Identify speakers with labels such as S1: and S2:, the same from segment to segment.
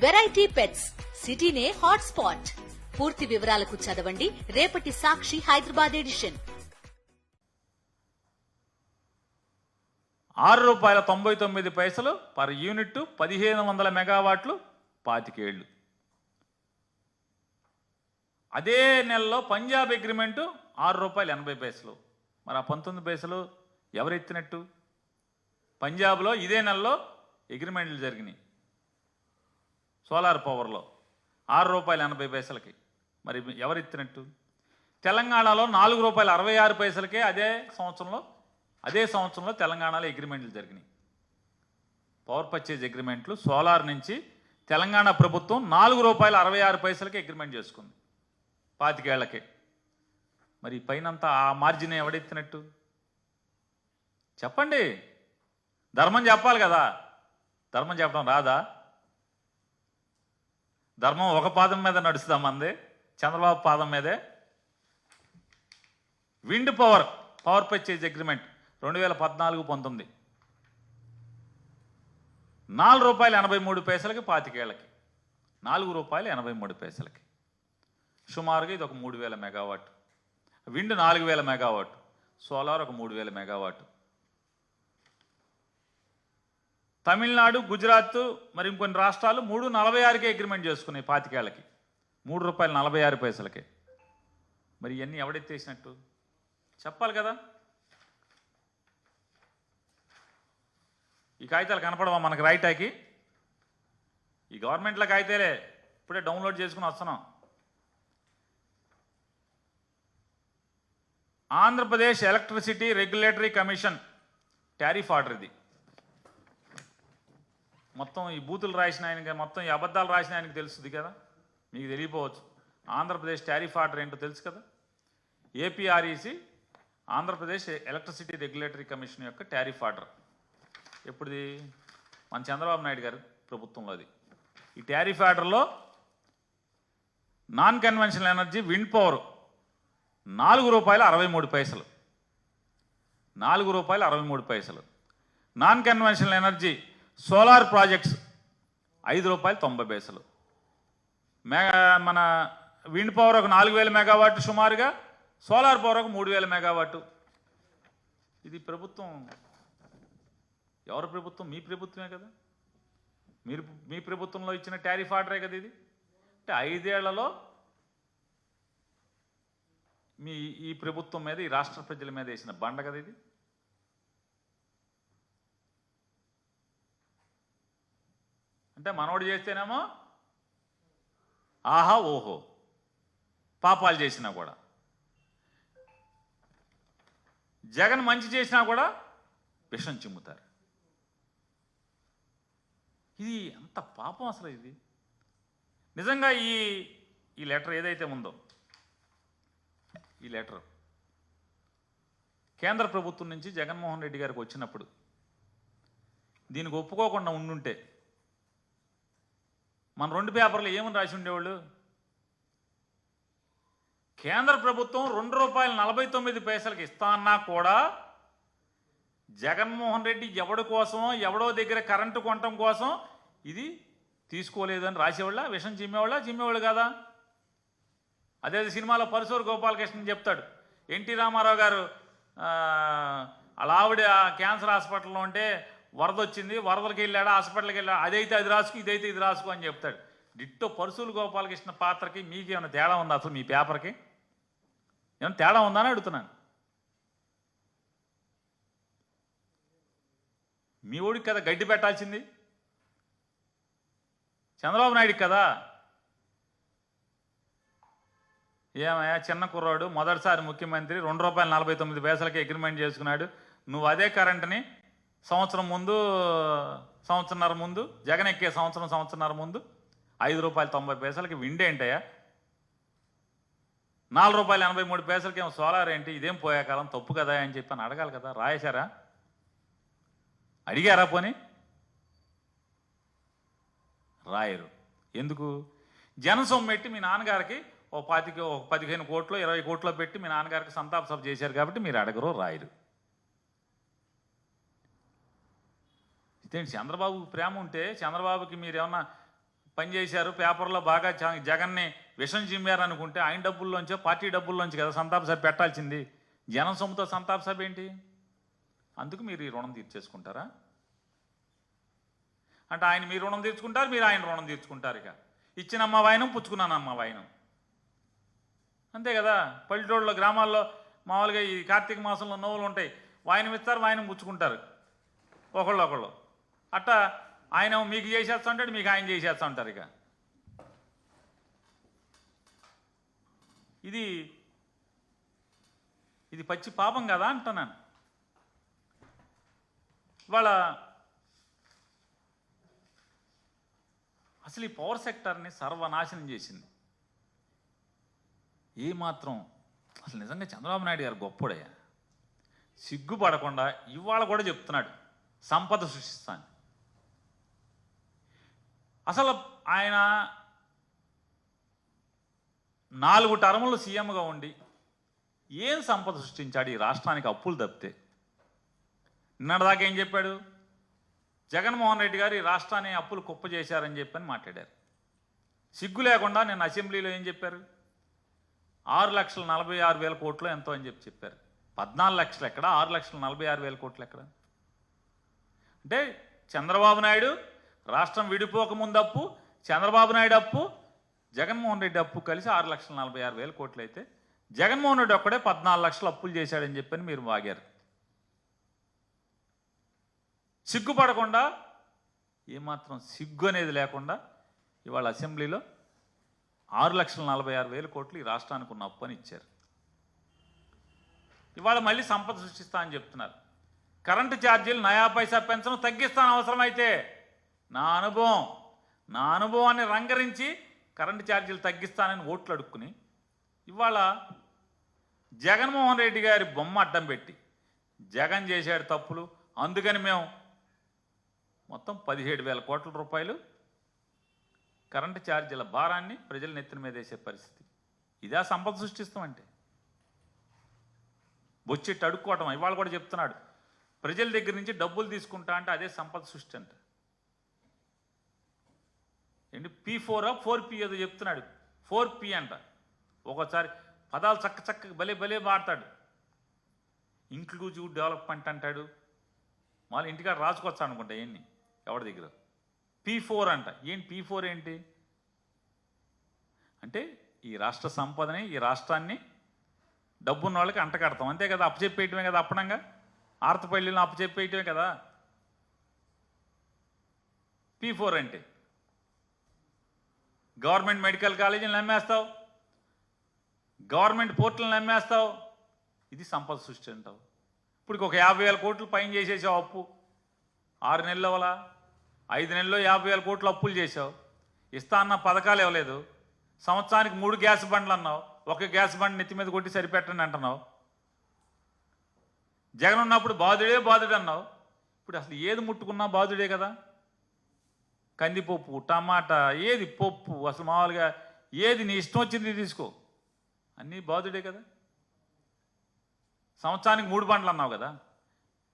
S1: Variety pets సిటీనే hot spot. పూర్తి వివరాలకు చదవండి రేపటి Sakshi Hyderabad edition.
S2: ₹6.99 per unit, 1500 మెగావాట్లు, 25 ఏళ్లు. అదే నెలలో పంజాబ్ అగ్రిమెంటు ₹6.80. మరి ఆ 19 పైసలు ఎవరెత్తినట్టు? పంజాబ్లో ఇదే నెలలో అగ్రిమెంట్లు జరిగినాయి సోలార్ పవర్లో ₹6.80. మరి ఎవరెత్తినట్టు? తెలంగాణలో ₹4.66 అదే సంవత్సరంలో తెలంగాణలో అగ్రిమెంట్లు జరిగినాయి. పవర్ పర్చేజ్ అగ్రిమెంట్లు సోలార్ నుంచి తెలంగాణ ప్రభుత్వం ₹4.66 అగ్రిమెంట్ చేసుకుంది 25 ఏళ్లకే. మరి పైనంతా ఆ మార్జిన్ ఎవడెత్తినట్టు? చెప్పండి. ధర్మం చెప్పాలి కదా. ధర్మం చెప్పడం రాదా? ధర్మం ఒక పాదం మీద నడుస్తాం మంది, చంద్రబాబు పాదం మీదే. విండ్ పవర్ పర్చేజ్ అగ్రిమెంట్ 2014-19 ₹4.83 25 ఏళ్ళకి. ₹4.83. సుమారుగా ఇది ఒక 3000 మెగావాట్. విండ్ 4000 మెగావాట్, సోలార్ ఒక 3000 మెగావాట్. తమిళనాడు, గుజరాత్, మరి ఇంకొన్ని రాష్ట్రాలు 3.46 అగ్రిమెంట్ చేసుకున్నాయి 25 ఏళ్ళకి, ₹3.46. మరి ఇవన్నీ ఎవడెత్తేసినట్టు చెప్పాలి కదా. ఈ కాగితాలు కనపడవా మనకు రైటాకి? ఈ గవర్నమెంట్లో కాగితాలే, ఇప్పుడే డౌన్లోడ్ చేసుకుని వస్తున్నాం. Andhra Pradesh electricity regulatory commission tariff order ఇది. మొత్తం ఈ బూతులు రాసిన ఆయనకి, మొత్తం ఈ అబద్ధాలు రాసిన ఆయనకి తెలుస్తుంది కదా, మీకు తెలియపోవచ్చు. ఆంధ్రప్రదేశ్ టారిఫ్ ఆర్డర్ ఏంటో తెలుసు కదా. ఏపీఆర్ఈసి ఆంధ్రప్రదేశ్ ఎలక్ట్రిసిటీ రెగ్యులేటరీ కమిషన్ యొక్క టారిఫ్ ఆర్డర్ ఎప్పుడుది? మన చంద్రబాబు నాయుడు గారి ప్రభుత్వంలో అది. ఈ టారిఫ్ ఆర్డర్లో non conventional energy wind power ₹4.63. ₹4.63. Non conventional energy solar projects ₹5.90. మన విండ్ పవర్ ఒక 4000 మెగావాట్ సుమారుగా, సోలార్ పవర్ ఒక 3000 మెగావాట్. ఇది ప్రభుత్వం ఎవరి ప్రభుత్వం? మీ ప్రభుత్వమే కదా. మీ ప్రభుత్వంలో ఇచ్చిన టారిఫ్ ఆర్డరే కదా ఇది. అంటే 5 ఏళ్లలో ఈ ప్రభుత్వం మీద, ఈ రాష్ట్ర ప్రజల మీద వేసిన బండ కదా ఇది. అంటే మనోడు చేస్తేనేమో ఆహా ఓహో, పాపాలు చేసినా కూడా. జగన్ మంచి చేసినా కూడా విషం చిమ్ముతారు. ఇది ఎంత పాపం అసలు ఇది. నిజంగా ఈ లెటర్ ఏదైతే ఉందో, ఈ లెటర్ కేంద్ర ప్రభుత్వం నుంచి జగన్మోహన్ రెడ్డి గారికి వచ్చినప్పుడు దీనికి ఒప్పుకోకుండా ఉండుంటే మన 2 పేపర్లు ఏమని రాసి ఉండేవాళ్ళు? కేంద్ర ప్రభుత్వం ₹2.49 ఇస్తా అన్నా కూడా జగన్మోహన్ రెడ్డి ఎవడి కోసమో, ఎవడో దగ్గర కరెంటు కొనటం కోసం ఇది తీసుకోలేదని రాసేవాళ్ళ, విషం చిమ్మేవాళ్ళు కదా. అదే సినిమాలో పరశూరు గోపాలకృష్ణ చెప్తాడు, ఎన్టీ రామారావు గారు అలా ఆవిడ క్యాన్సర్ హాస్పిటల్లో ఉంటే వరద వచ్చింది, వరదలకి వెళ్ళాడు, హాస్పిటల్కి వెళ్ళాడు, అదైతే అది రాసుకో, ఇదైతే ఇది రాసుకో అని చెప్తాడు. డిట్టో పరశూరు గోపాలకృష్ణ పాత్రకి మీకు ఏమైనా తేడా ఉందా? అసలు మీ పేపర్కి ఏమైనా తేడా ఉందా అని అడుగుతున్నాను. మీ ఊడికి కదా గడ్డి పెట్టాల్సింది, చంద్రబాబు నాయుడికి కదా. ఏమయ్యా చిన్న కుర్రాడు, మొదటిసారి ముఖ్యమంత్రి, ₹2.49 అగ్రిమెంట్ చేసుకున్నాడు. నువ్వు అదే కరెంటుని సంవత్సరంన్నర ముందు జగన్ ఎక్కే సంవత్సరంన్నర ముందు ₹5.90 విండ్ ఏంటయ్యా, ₹4.83 ఏమో సోలార్ ఏంటి, ఇదేం పోయే కాలం, తప్పు కదా అని చెప్పి అని అడగాలి కదా. రాయేశారా? అడిగారా? పోనీ రాయరు. ఎందుకు? జనసొమ్ము పెట్టి మీ నాన్నగారికి ఓ 15 కోట్లు 20 కోట్లు పెట్టి మీ నాన్నగారికి సంతాప సభ చేశారు కాబట్టి మీరు అడగరు, రాయరు. ఇదేంటి చంద్రబాబుకి ప్రేమ ఉంటే చంద్రబాబుకి మీరు ఏమన్నా పనిచేశారు, పేపర్లో బాగా జగన్ని విషం చిమ్మారు అనుకుంటే ఆయన డబ్బుల్లోంచో పార్టీ డబ్బుల్లోంచి కదా సంతాప సభ పెట్టాల్సింది. జనం సొమ్ముతో సంతాప సభ ఏంటి? అందుకు మీరు ఈ రుణం తీర్చేసుకుంటారా? అంటే ఆయన మీ రుణం తీర్చుకుంటారు, మీరు ఆయన రుణం తీర్చుకుంటారు. ఇక ఇచ్చినమ్మ వాయినం, పుచ్చుకున్నానమ్మ వాయినం, అంతే కదా. పల్లెటూళ్ళలో గ్రామాల్లో మామూలుగా ఈ కార్తీక మాసంలో నోవులు ఉంటాయి, వాయినం ఇస్తారు, వాయినం పుచ్చుకుంటారు ఒకళ్ళు. అట్టా ఆయన మీకు చేసేస్తా ఉంటాడు, మీకు ఆయన చేసేస్తా ఉంటారు. ఇక ఇది పచ్చి పాపం కదా అంటున్నాను. ఇవాళ అసలు ఈ పవర్ సెక్టర్ని సర్వనాశనం చేసింది. ఏమాత్రం అసలు నిజంగా చంద్రబాబు నాయుడు గారు గొప్పోడయ్యా. సిగ్గుపడకుండా ఇవాళ కూడా చెప్తున్నాడు సంపద సృష్టిస్తాను. అసలు ఆయన 4 టర్ములు సీఎంగా ఉండి ఏం సంపద సృష్టించాడు ఈ రాష్ట్రానికి? అప్పులు తప్పితే. నిన్నటిదాకా ఏం చెప్పాడు? జగన్మోహన్ రెడ్డి గారు ఈ రాష్ట్రాన్ని అప్పులు కుప్ప చేశారని చెప్పని మాట్లాడారు. సిగ్గు లేకుండా నేను అసెంబ్లీలో ఏం చెప్పారు? 6,46,000 కోట్లు ఎంతో అని చెప్పారు. 14 లక్షలు ఎక్కడ, 6,46,000 కోట్లు ఎక్కడ? అంటే చంద్రబాబు నాయుడు రాష్ట్రం విడిపోకముందు అప్పు, చంద్రబాబు నాయుడు అప్పు, జగన్మోహన్ రెడ్డి అప్పు కలిసి 6,46,000 కోట్లు అయితే జగన్మోహన్ రెడ్డి ఒక్కడే 14 లక్షలు అప్పులు చేశాడని చెప్పని మీరు వాగారు. సిగ్గుపడకుండా, ఏమాత్రం సిగ్గు అనేది లేకుండా ఇవాళ అసెంబ్లీలో 6,46,000 కోట్లు ఈ రాష్ట్రానికి ఉన్న అప్పు అని ఇచ్చారు. ఇవాళ మళ్ళీ సంపద సృష్టిస్తా అని చెప్తున్నారు. కరెంటు ఛార్జీలు నయా పైసా పెంచడం తగ్గిస్తాను అవసరమైతే. నా అనుభవాన్ని రంగరించి కరెంటు ఛార్జీలు తగ్గిస్తానని ఓట్లు అడుక్కుని ఇవాళ జగన్మోహన్ రెడ్డి గారి బొమ్మ అడ్డం పెట్టి జగన్ చేశాడు తప్పులు, అందుకని మేము మొత్తం 17,000 కోట్ల రూపాయలు కరెంటు ఛార్జీల భారాన్ని ప్రజల నెత్తిన మీద వేసే పరిస్థితి. ఇదే సంపద సృష్టిస్తామంటే. బొచ్చెట్టు అడుక్కోవటం. ఇవాళ కూడా చెప్తున్నాడు ప్రజల దగ్గర నుంచి డబ్బులు తీసుకుంటా అంటే అదే సంపద సృష్టి అంట. ఏంటి P4 4P ఏదో చెప్తున్నాడు. 4P అంట. ఒక్కోసారి పదాలు చక్కగా భలే వాడతాడు. ఇంక్లూజివ్ డెవలప్మెంట్ అంటాడు. మళ్ళీ ఇంటికాడ రాసుకొచ్చా అనుకుంటా ఎన్ని ఎవరి దగ్గర. P4 అంట. ఏంటి P4 ఏంటి అంటే ఈ రాష్ట్ర సంపదని, ఈ రాష్ట్రాన్ని డబ్బున్న వాళ్ళకి అంటకడతాం, అంతే కదా. అప్పచెప్పేయటమే కదా. అప్పనంగా ఆర్తపల్లిలో అప్పచెప్పేయటమే కదా P4 అంటే. గవర్నమెంట్ మెడికల్ కాలేజీని నమ్మేస్తావు, గవర్నమెంట్ పోర్టులను నమ్మేస్తావు. ఇది సంపద సృష్టి అంటావు. ఇప్పుడు ఒక 50,000 కోట్లు పైన చేసేసావు అప్పు. 6 నెలల వల్ల 5 నెలల్లో 50,000 కోట్లు అప్పులు చేసావు. ఇస్తా అన్న పథకాలు ఇవ్వలేదు. సంవత్సరానికి 3 గ్యాస్ బండ్లు అన్నావు. ఒక గ్యాస్ బండ్ నెత్తి మీద కొట్టి సరిపెట్టండి అంటున్నావు. జగన్ ఉన్నప్పుడు బాధుడే అన్నావు. ఇప్పుడు అసలు ఏది ముట్టుకున్నా బాధుడే కదా. కందిపప్పు, టమాటా, ఏది పప్పు, అసలు మామూలుగా ఏది నీ ఇష్టం వచ్చింది తీసుకో, అన్నీ బాధుడే కదా. సంవత్సరానికి 3 బండ్లు అన్నావు కదా.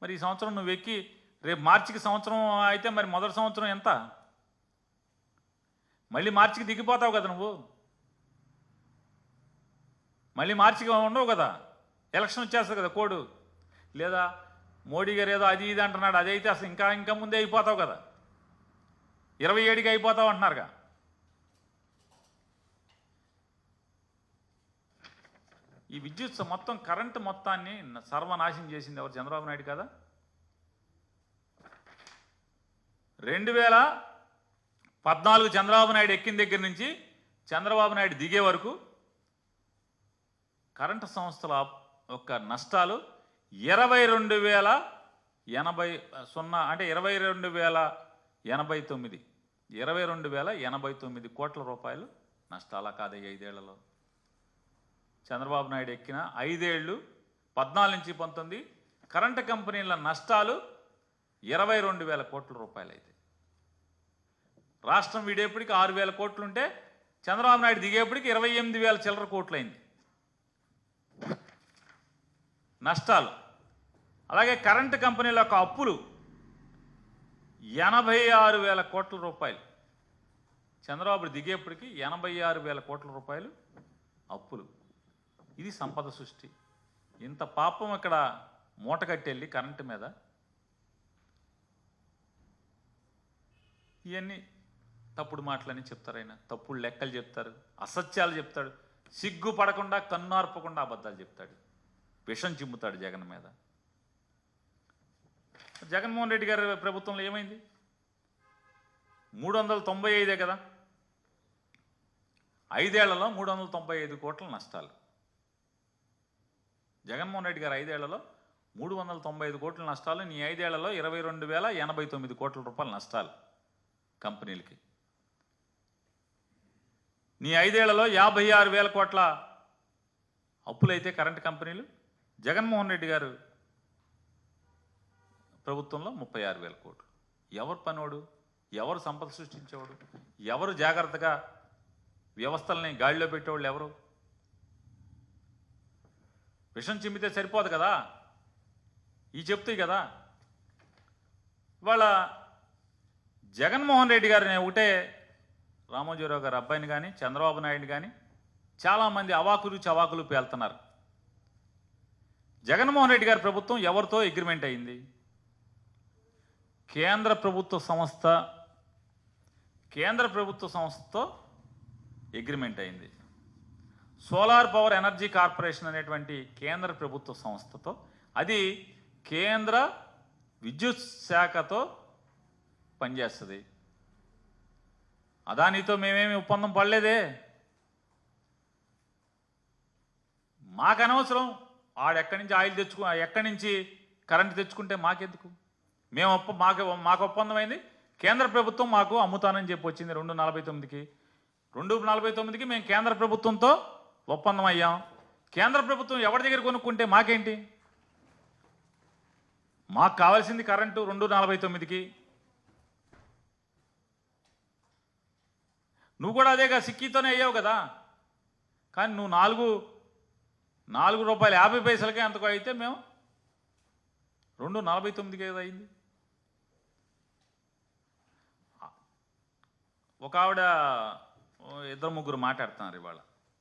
S2: మరి ఈ సంవత్సరం నువ్వు ఎక్కి రేపు మార్చికి సంవత్సరం అయితే మరి మొదటి సంవత్సరం ఎంత? మళ్ళీ మార్చికి దిగిపోతావు కదా నువ్వు. మళ్ళీ మార్చికి ఉండవు కదా. ఎలక్షన్ వచ్చేస్తుంది కదా కోడు. లేదా మోడీ గారు ఏదో అది ఇది అంటున్నాడు, అదైతే అసలు ఇంకా ముందే అయిపోతావు కదా. 27కి అయిపోతావు అంటున్నారుగా. ఈ విద్యుత్ మొత్తం కరెంటు మొత్తాన్ని సర్వనాశనం చేసింది ఎవరు? చంద్రబాబు నాయుడు కదా. 2014 చంద్రబాబు నాయుడు ఎక్కిన దగ్గర నుంచి చంద్రబాబు నాయుడు దిగే వరకు కరెంటు సంస్థల యొక్క నష్టాలు 22,080 అంటే 22,089 కోట్ల రూపాయలు నష్టాలా కాదు 5 ఏళ్లలో. చంద్రబాబు నాయుడు ఎక్కిన 5 ఏళ్ళు 14 నుంచి 19 కరెంటు కంపెనీల నష్టాలు 22,000 కోట్ల రూపాయలు అయితే, రాష్ట్రం విడేపటికి 6,000 కోట్లు ఉంటే చంద్రబాబు నాయుడు దిగేపటికి 28,000 చిల్లర కోట్లు అయింది నష్టాలు. అలాగే కరెంటు కంపెనీల యొక్క అప్పులు 86,000 కోట్ల రూపాయలు. చంద్రబాబు దిగేప్పటికి 86,000 కోట్ల రూపాయలు అప్పులు. ఇది సంపద సృష్టి. ఇంత పాపం ఇక్కడ మూట కట్టెళ్ళి కరెంటు మీద ఇవన్నీ తప్పుడు మాటలని చెప్తారు. ఆయన తప్పుడు లెక్కలు చెప్తారు, అసత్యాలు చెప్తాడు, సిగ్గు పడకుండా కన్నార్పకుండా అబద్ధాలు చెప్తాడు, విషం చిమ్ముతాడు జగన్ మీద. జగన్మోహన్ రెడ్డి గారి ప్రభుత్వంలో ఏమైంది? 395 కదా, 5 ఏళ్లలో 395 కోట్ల నష్టాలు. జగన్మోహన్ రెడ్డి గారు 5 ఏళ్లలో 395 కోట్ల నష్టాలు. నీ 5 ఏళ్లలో 22,089 కోట్ల రూపాయల నష్టాలు కంపెనీలకి. నీ 5 ఏళ్లలో 56,000 కోట్ల అప్పులైతే కరెంటు కంపెనీలు. జగన్మోహన్ రెడ్డి గారు ప్రభుత్వంలో 36,000 కోట్లు. ఎవరు పనోడు? ఎవరు సంపద సృష్టించేవాడు? ఎవరు జాగ్రత్తగా వ్యవస్థల్ని గాడిలో పెట్టేవాళ్ళు ఎవరు? విషం చిమ్మితే సరిపోదు కదా, ఈ చెప్తాయి కదా. ఇవాళ జగన్మోహన్ రెడ్డి గారిని ఒకటే రామోజీరావు గారి అబ్బాయిని కానీ చంద్రబాబు నాయుడు కానీ చాలామంది అవాకులు చవాకులు పేలుతున్నారు. జగన్మోహన్ రెడ్డి గారి ప్రభుత్వం ఎవరితో అగ్రిమెంట్ అయింది? కేంద్ర ప్రభుత్వ సంస్థతో అగ్రిమెంట్ అయింది. సోలార్ పవర్ ఎనర్జీ కార్పొరేషన్ అనేటువంటి కేంద్ర ప్రభుత్వ సంస్థతో, అది కేంద్ర విద్యుత్ శాఖతో పనిచేస్తుంది. అదానితో మేమేమి ఒప్పందం పడలేదే. మాకు అనవసరం ఆడెక్కడి నుంచి ఆయిల్ ఎక్కడి నుంచి కరెంటు తెచ్చుకుంటే మాకెందుకు? మాకు ఒప్పందం అయింది. కేంద్ర ప్రభుత్వం మాకు అమ్ముతానని చెప్పి వచ్చింది 249కి. 249కి మేము కేంద్ర ప్రభుత్వంతో ఒప్పందం అయ్యాం. కేంద్ర ప్రభుత్వం ఎవరి దగ్గర కొనుక్కుంటే మాకేంటి? మాకు కావాల్సింది కరెంటు 249కి. నువ్వు కూడా అదేగా సిక్కీతోనే అయ్యావు కదా. కానీ నువ్వు 4 రూపాయలు 50 పైసలకే అంతకు అయితే మేము 249కి ఏదో అయింది. ఒక ఆవిడ 2-3 మాట్లాడుతున్నారు ఇవాళ.